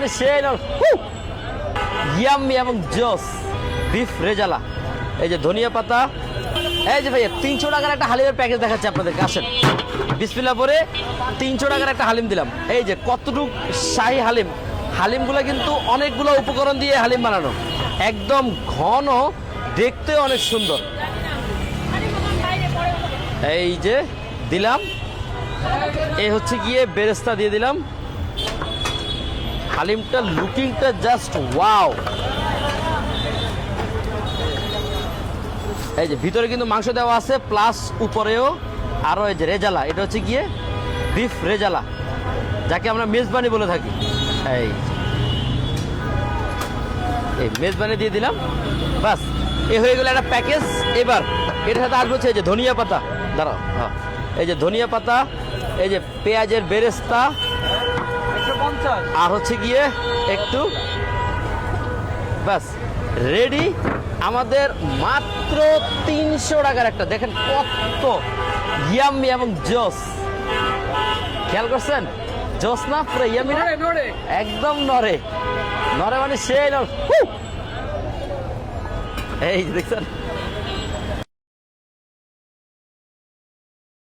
মানে সেই ইয়াম্মি এবং জোস বিফ রেজালা। এই যে ধনিয়া পাতা, এই যে ভাইয়া 300 টাকার একটা হালিমের প্যাকেজ দেখাচ্ছি আপনাদেরকে, আসেন। বিসমিল্লাহ পরে 300 টাকার একটা হালিম দিলাম। এই যে কতটুক শাহী হালিম, হালিমগুলো কিন্তু অনেকগুলো উপকরণ দিয়ে হালিম বানানো, একদম ঘন, দেখতে অনেক সুন্দর। এই যে দিলাম, এই হচ্ছে গিয়ে বেরেস্তা দিয়ে দিলাম। হালিমটা লুকিংটা জাস্ট ওয়াও। এই যে ভিতরে কিন্তু মাংস দেওয়া আছে, প্লাস উপরেও আরো এই যে রেজালা, এটা হচ্ছে গিয়ে বিফ রেজালা, যাকে আমরা মেজবানি বলে থাকি। এই মেজবানি দিয়ে দিলাম, বাস এ হয়ে গেল একটা প্যাকেজ। এবার এটার সাথে আসবে হচ্ছে এই যে ধনিয়া পাতা, দাঁড়াও, হ্যাঁ, এই যে ধনিয়া পাতা, এই যে পেঁয়াজের বেরেস্তা, আর হচ্ছে গিয়ে একটু, বাস রেডি আমাদের মাত্র 300 টাকার একটা। দেখেন কত ইয়াম্মি এবং জোস, খেয়াল করছেন? জোস না পুরো ইয়াম্মি না, একদম নরে নরে মানে সেই এই দেখছেন।